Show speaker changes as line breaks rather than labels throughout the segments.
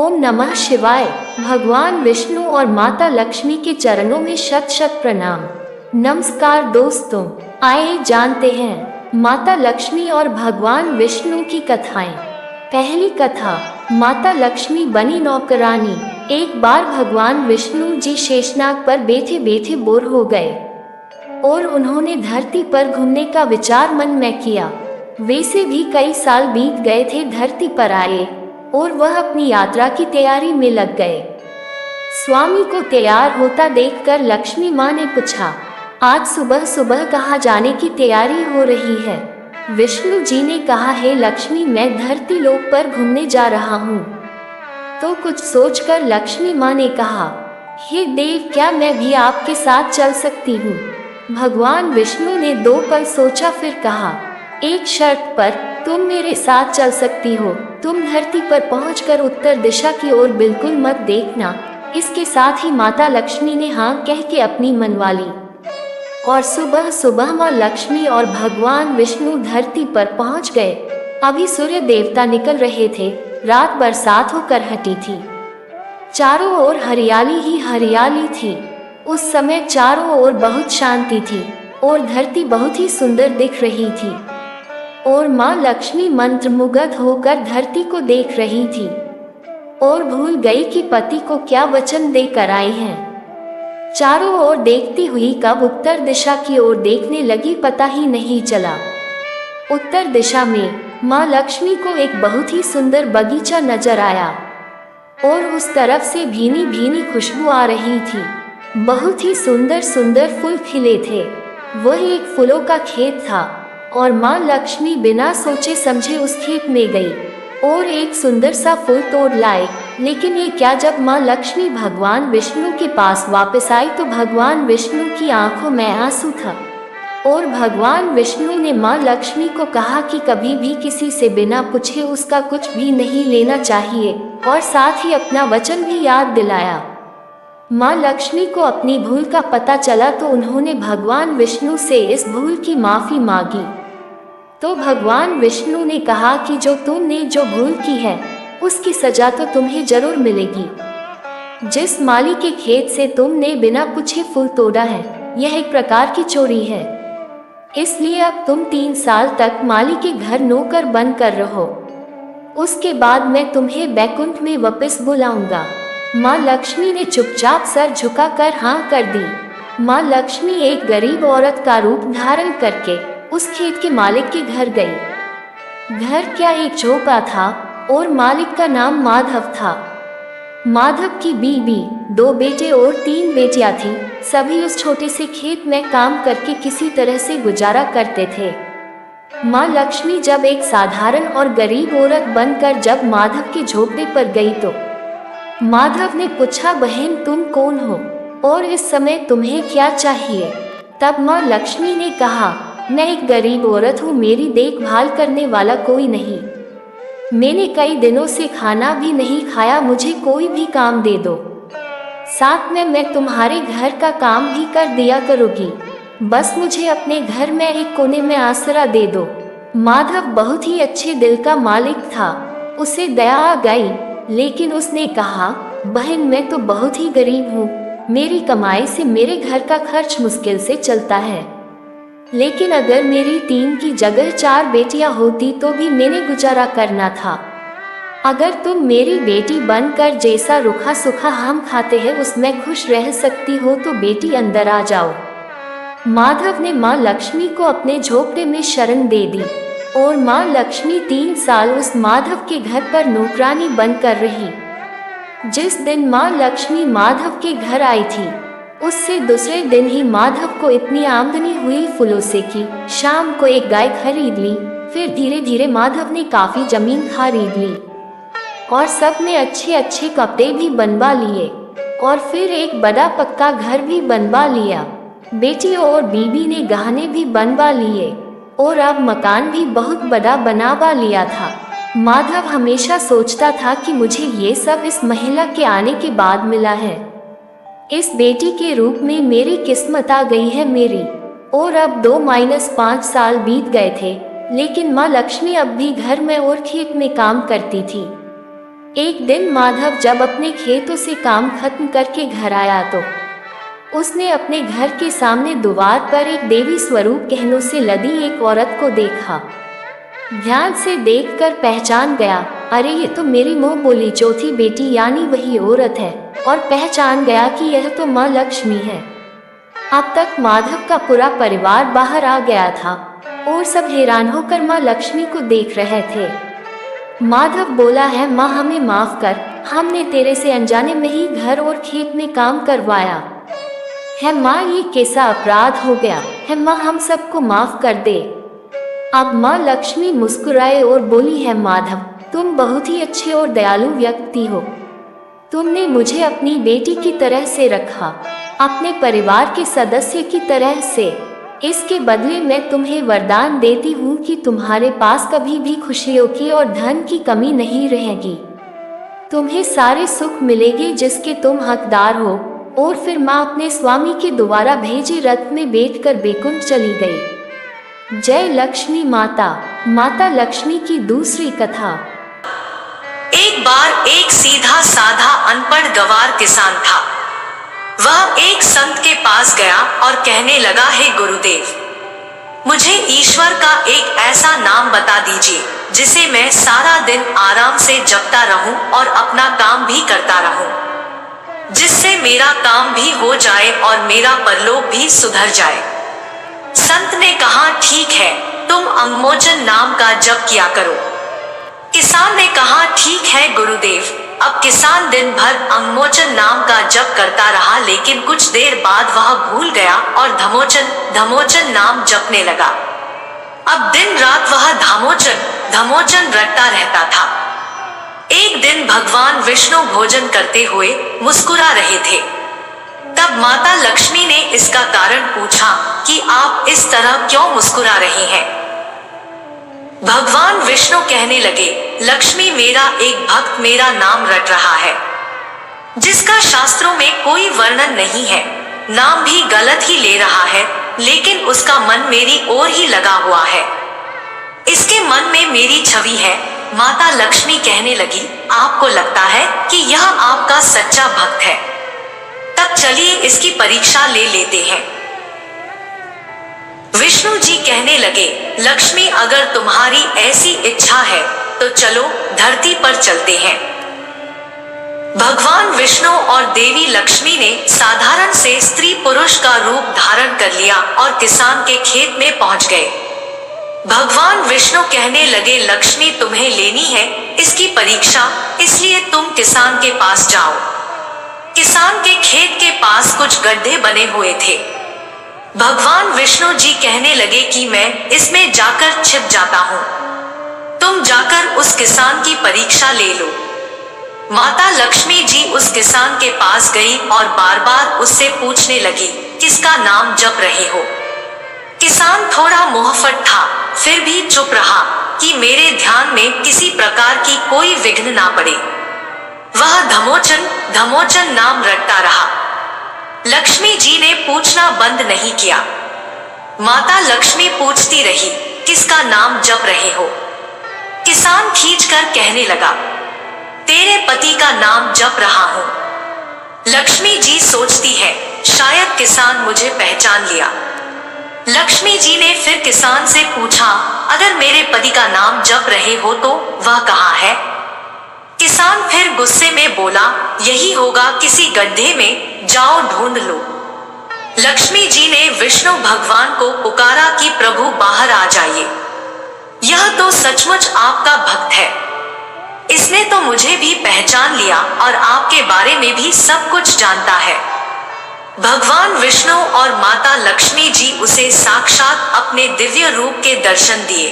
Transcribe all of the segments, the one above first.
ओम नमः शिवाय। भगवान विष्णु और माता लक्ष्मी के चरणों में शत शत प्रणाम। नमस्कार दोस्तों, आइए जानते हैं माता लक्ष्मी और भगवान विष्णु की कथाएं। पहली कथा, माता लक्ष्मी बनी नौकरानी। एक बार भगवान विष्णु जी शेषनाग पर बैठे बैठे बोर हो गए और उन्होंने धरती पर घूमने का विचार मन में किया। वैसे भी कई साल बीत गए थे धरती पर आए और वह अपनी यात्रा की तैयारी में लग गए। स्वामी को तैयार होता देखकर लक्ष्मी माँ ने पूछा, आज सुबह सुबह कहाँ जाने की तैयारी हो रही है? विष्णु जी ने कहा, है लक्ष्मी, मैं धरती लोक पर घूमने जा रहा हूँ। तो कुछ सोचकर लक्ष्मी माँ ने कहा, हे देव, क्या मैं भी आपके साथ चल सकती हूँ? भगवान विष्णु ने 2 पल सोचा, फिर कहा, एक शर्त पर तुम मेरे साथ चल सकती हो। तुम धरती पर पहुंचकर उत्तर दिशा की ओर बिल्कुल मत देखना। इसके साथ ही माता लक्ष्मी ने हाँ कह के अपनी मनवा ली और सुबह सुबह माँ लक्ष्मी और भगवान विष्णु धरती पर पहुंच गए। अभी सूर्य देवता निकल रहे थे। रात बरसात होकर हटी थी। चारों ओर हरियाली ही हरियाली थी। उस समय चारों ओर बहुत शांति थी और धरती बहुत ही सुंदर दिख रही थी और माँ लक्ष्मी मंत्रमुग्ध होकर धरती को देख रही थी और भूल गई कि पति को क्या वचन देकर आई हैं। चारों ओर देखती हुई कब उत्तर दिशा की ओर देखने लगी पता ही नहीं चला। उत्तर दिशा में माँ लक्ष्मी को एक बहुत ही सुंदर बगीचा नजर आया और उस तरफ से भीनी भीनी खुशबू आ रही थी। बहुत ही सुंदर सुंदर फूल खिले थे। वह एक फूलों का खेत था और माँ लक्ष्मी बिना सोचे समझे उस खेत में गई और एक सुंदर सा फूल तोड़ लाए। लेकिन ये क्या, जब माँ लक्ष्मी भगवान विष्णु के पास वापस आई तो भगवान विष्णु की आंखों में आंसू था और भगवान विष्णु ने माँ लक्ष्मी को कहा कि कभी भी किसी से बिना पूछे उसका कुछ भी नहीं लेना चाहिए और साथ ही अपना वचन भी याद दिलाया। माँ लक्ष्मी को अपनी भूल का पता चला तो उन्होंने भगवान विष्णु से इस भूल की माफी मांगी। तो भगवान विष्णु ने कहा कि जो तुमने जो भूल की है उसकी सजा तो तुम्हें जरूर मिलेगी। जिस माली के खेत से तुमने बिना पूछे फूल तोड़ा है, यह एक प्रकार की चोरी है। इसलिए अब तुम 3 साल तक माली के घर नौकर बनकर रहो। उसके बाद मैं तुम्हें बैकुंठ में वापस बुलाऊंगा। माँ लक्ष्मी ने चुपचाप सर झुकाकर हाँ कर दी। माँ लक्ष्मी एक गरीब औरत का रूप धारण करके उस खेत के मालिक के घर गई। घर क्या, एक झोपड़ा था और मालिक का नाम माधव था। माधव की बीवी, 2 बेटे और 3 बेटियां थी। सभी उस छोटे से खेत में काम करके किसी तरह से गुजारा करते थे। माँ लक्ष्मी जब एक साधारण और गरीब औरत बनकर जब माधव के झोपड़े पर गई तो माधव ने पूछा, बहन तुम कौन हो और इस समय तुम्हें क्या चाहिए? तब माँ लक्ष्मी ने कहा, मैं एक गरीब औरत हूँ, मेरी देखभाल करने वाला कोई नहीं। मैंने कई दिनों से खाना भी नहीं खाया, मुझे कोई भी काम दे दो। साथ में मैं तुम्हारे घर का काम भी कर दिया करूँगी। बस मुझे अपने घर में एक कोने में आसरा दे दो। माधव बहुत ही अच्छे दिल का मालिक था। उसे दया आ गई, लेकिन उसने कहा, बहन मैं तो बहुत ही गरीब हूँ। मेरी कमाई से मेरे घर का खर्च मुश्किल से चलता है। लेकिन अगर मेरी 3 की जगह 4 बेटियां होती तो भी मैंने गुजारा करना था। अगर तुम मेरी बेटी बनकर जैसा रूखा सूखा हम खाते हैं उसमें खुश रह सकती हो तो बेटी अंदर आ जाओ। माधव ने माँ लक्ष्मी को अपने झोपड़े में शरण दे दी और माँ लक्ष्मी 3 साल उस माधव के घर पर नौकरानी बनकर रही। जिस दिन माँ लक्ष्मी माधव के घर आई थी उससे दूसरे दिन ही माधव को इतनी आमदनी हुई फूलों से कि शाम को एक गाय खरीद ली। फिर धीरे धीरे माधव ने काफी जमीन खरीद ली और सब ने अच्छे अच्छे कपड़े भी बनवा लिए और फिर एक बड़ा पक्का घर भी बनवा लिया। बेटी और बीवी ने गहने भी बनवा लिए और अब मकान भी बहुत बड़ा बनवा लिया था। माधव हमेशा सोचता था कि मुझे ये सब इस महिला के आने के बाद मिला है। इस बेटी के रूप में मेरी किस्मत आ गई है मेरी। और अब 2-5 साल बीत गए थे, लेकिन माँ लक्ष्मी अब भी घर में और खेत में काम करती थी। एक दिन माधव जब अपने खेतों से काम खत्म करके घर आया तो उसने अपने घर के सामने द्वार पर एक देवी स्वरूप गहनों से लदी एक औरत को देखा। ध्यान से देखकर पहचान गया, अरे ये तो मेरी मुंह बोली चौथी बेटी यानी वही औरत है, और पहचान गया कि यह तो माँ लक्ष्मी है। अब तक माधव का पूरा परिवार बाहर आ गया था और सब हैरान होकर माँ लक्ष्मी को देख रहे थे। माधव बोला है, माँ हमें माफ कर, हमने तेरे से अनजाने में ही घर और खेत में काम करवाया है। माँ ये कैसा अपराध हो गया है, माँ हम सबको माफ कर दे। अब माँ लक्ष्मी मुस्कुराए और बोली है, माधव तुम बहुत ही अच्छे और दयालु व्यक्ति हो। तुमने मुझे अपनी बेटी की तरह से रखा, अपने परिवार के सदस्य की तरह से। इसके बदले मैं तुम्हें वरदान देती हूँ कि तुम्हारे पास कभी भी खुशियों की और धन की कमी नहीं रहेगी। तुम्हें सारे सुख मिलेंगे जिसके तुम हकदार हो। और फिर माँ अपने स्वामी के द्वारा भेजे रथ में बैठकर बैकुंठ चली गई। जय लक्ष्मी माता। माता लक्ष्मी की दूसरी कथा।
एक बार एक सीधा साधा अनपढ़ गंवार किसान था। वह एक संत के पास गया और कहने लगा, हे गुरुदेव, मुझे ईश्वर का एक ऐसा नाम बता दीजिए जिसे मैं सारा दिन आराम से जपता रहूं और अपना काम भी करता रहूं, जिससे मेरा काम भी हो जाए और मेरा परलोक भी सुधर जाए। संत ने कहा, ठीक है, तुम अंगमोचन नाम का जप किया करो। किसान ने कहा, ठीक है गुरुदेव। अब किसान दिन भर अंगमोचन नाम का जप करता रहा, लेकिन कुछ देर बाद वह भूल गया और धमोचन धमोचन नाम जपने लगा। अब दिन रात वह धमोचन धमोचन रटता रहता था। एक दिन भगवान विष्णु भोजन करते हुए मुस्कुरा रहे थे। तब माता लक्ष्मी ने इसका कारण पूछा कि आप इस तरह क्यों मुस्कुरा रहे हैं। भगवान विष्णु कहने लगे, लक्ष्मी, मेरा एक भक्त मेरा नाम रट रहा है, जिसका शास्त्रों में कोई वर्णन नहीं है। नाम भी गलत ही ले रहा है, लेकिन उसका मन मेरी ओर ही लगा हुआ है। इसके मन में मेरी छवि है। माता लक्ष्मी कहने लगी, आपको लगता है कि यह आपका सच्चा भक्त है? तब चलिए इसकी परीक्षा ले लेते हैं। विष्णु जी कहने लगे, लक्ष्मी, अगर तुम्हारी ऐसी इच्छा है तो चलो धरती पर चलते हैं। भगवान विष्णु और देवी लक्ष्मी ने साधारण से स्त्री पुरुष का रूप धारण कर लिया और किसान के खेत में पहुंच गए। भगवान विष्णु कहने लगे, लक्ष्मी, तुम्हें लेनी है इसकी परीक्षा, इसलिए तुम किसान के पास जाओ। किसान के खेत के पास कुछ गड्ढे बने हुए थे। भगवान विष्णु जी कहने लगे कि मैं इसमें जाकर छिप जाता हूँ, तुम जाकर उस किसान की परीक्षा ले लो। माता लक्ष्मी जी उस किसान के पास गई और बार बार उससे पूछने लगी, किसका नाम जप रहे हो? किसान थोड़ा मुहफट था, फिर भी चुप रहा कि मेरे ध्यान में किसी प्रकार की कोई विघ्न ना पड़े। वह धमोचन धमोचन नाम रटता रहा। लक्ष्मी जी ने पूछना बंद नहीं किया। माता लक्ष्मी पूछती रही, किसका नाम जप रहे हो? किसान खींचकर कहने लगा, तेरे पति का नाम जप रहा हूं। लक्ष्मी जी सोचती है, शायद किसान मुझे पहचान लिया। लक्ष्मी जी ने फिर किसान से पूछा, अगर मेरे पति का नाम जप रहे हो तो वह कहाँ है? किसान फिर गुस्से में बोला, यही होगा किसी गड्ढे में, जाओ ढूंढ लो। लक्ष्मी जी ने विष्णु भगवान को पुकारा कि प्रभु बाहर आ जाइए, यह तो सचमुच आपका भक्त है। इसने तो मुझे भी पहचान लिया और आपके बारे में भी सब कुछ जानता है। भगवान विष्णु और माता लक्ष्मी जी उसे साक्षात अपने दिव्य रूप के दर्शन दिए।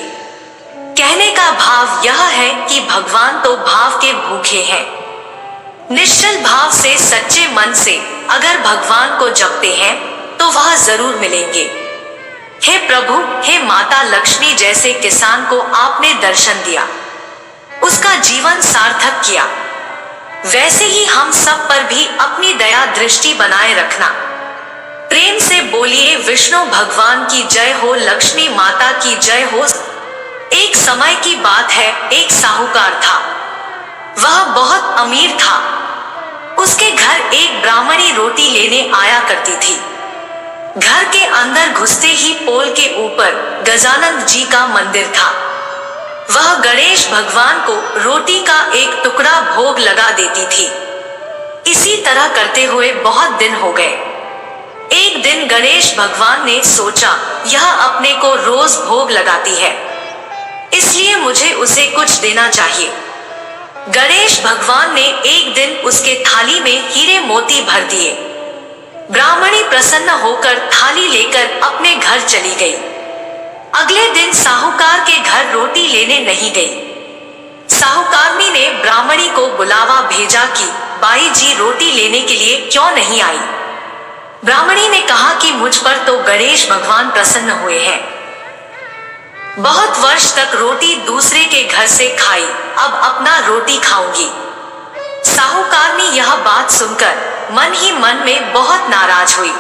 कहने का भाव यह है कि भगवान तो भाव के भूखे हैं। निश्चल भाव से, सच्चे मन से अगर भगवान को जपते हैं तो वह जरूर मिलेंगे। हे प्रभु, हे माता लक्ष्मी, जैसे किसान को आपने दर्शन दिया, उसका जीवन सार्थक किया, वैसे ही हम सब पर भी अपनी दया दृष्टि बनाए रखना। प्रेम से बोलिए, विष्णु भगवान की जय हो, लक्ष्मी माता की जय हो। एक समय की बात है, एक साहूकार था। वह बहुत अमीर था। उसके घर एक ब्राह्मणी रोटी लेने आया करती थी। घर के अंदर घुसते ही पोल के ऊपर गजानंद जी का मंदिर था। वह गणेश भगवान को रोटी का एक टुकड़ा भोग लगा देती थी। इसी तरह करते हुए बहुत दिन हो गए। एक दिन गणेश भगवान ने सोचा, यह अपने को रोज भोग लगाती है, इसलिए मुझे उसे कुछ देना चाहिए। गणेश भगवान ने एक दिन उसके थाली में हीरे मोती भर दिए। ब्राह्मणी प्रसन्न होकर थाली लेकर अपने घर चली गई। अगले दिन साहूकार के घर रोटी लेने नहीं गई। साहूकारनी ने ब्राह्मणी को बुलावा भेजा कि बाई जी रोटी लेने के लिए क्यों नहीं आई। ब्राह्मणी ने कहा कि मुझ पर तो गणेश भगवान प्रसन्न हुए हैं। बहुत वर्ष तक रोटी दूसरे के घर से खाई, अब अपना रोटी खाऊंगी। साहूकारनी यह बात सुनकर मन ही मन में बहुत नाराज हुई।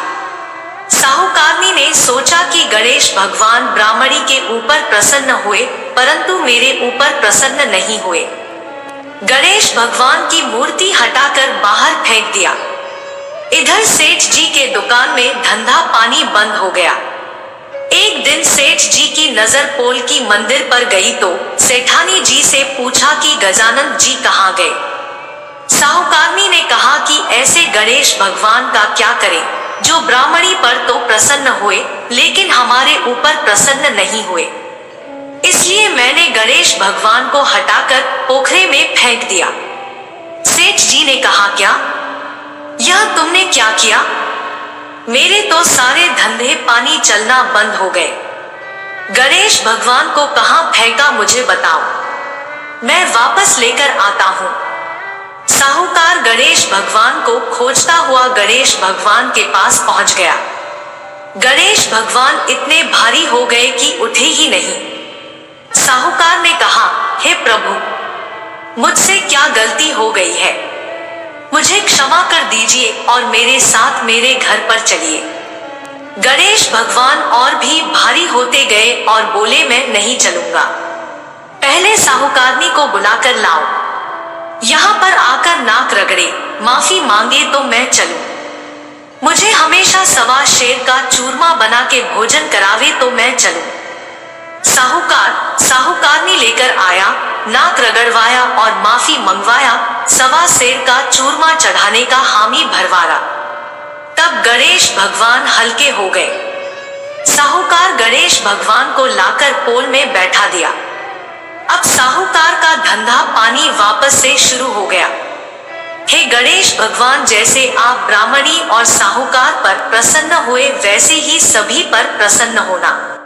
साहूकारनी ने सोचा कि गणेश भगवान ब्राह्मणी के ऊपर प्रसन्न हुए, परंतु मेरे ऊपर प्रसन्न नहीं हुए। गणेश भगवान की मूर्ति हटाकर बाहर फेंक दिया। इधर सेठ जी के दुकान में धंधा पानी बंद हो गया। एक दिन सेठ जी की नजर पोल की मंदिर पर गई तो सेठानी जी से पूछा कि गजानंद जी कहाँ गए। साहूकारनी ने कहा कि ऐसे गणेश भगवान का क्या करें, जो ब्राह्मणी पर तो प्रसन्न हुए लेकिन हमारे ऊपर प्रसन्न नहीं हुए। इसलिए मैंने गणेश भगवान को हटाकर पोखरे में फेंक दिया। सेठ जी ने कहा, क्या यह तुमने क्या किया? मेरे तो सारे धंधे पानी चलना बंद हो गए। गणेश भगवान को कहाँ फेंका मुझे बताओ, मैं वापस लेकर आता हूँ। साहूकार गणेश भगवान को खोजता हुआ गणेश भगवान के पास पहुंच गया। गणेश भगवान इतने भारी हो गए कि उठे ही नहीं। साहूकार ने कहा, हे प्रभु, मुझसे क्या गलती हो गई है, मुझे क्षमा कर दीजिए और मेरे साथ मेरे घर पर चलिए। गणेश भगवान और भी भारी होते गए और बोले, मैं नहीं चलूंगा, पहले साहूकारनी को बुलाकर लाओ, यहाँ पर आकर नाक रगड़े, माफी मांगे तो मैं चलूं। मुझे हमेशा सवा शेर का चूरमा बना के भोजन करावे तो मैं चलूं। साहूकारनी लेकर आया, नाक रगड़वाया और माफी मंगवाया, सवा शेर का चूरमा चढ़ाने का हामी भरवाया। तब गणेश भगवान हल्के हो गए। साहूकार गणेश भगवान को लाकर पोल में बैठा दिया। अब साहूकार का धंधा पानी वापस से शुरू हो गया। हे गणेश भगवान, जैसे आप ब्राह्मणी और साहूकार पर प्रसन्न हुए वैसे ही सभी पर प्रसन्न होना।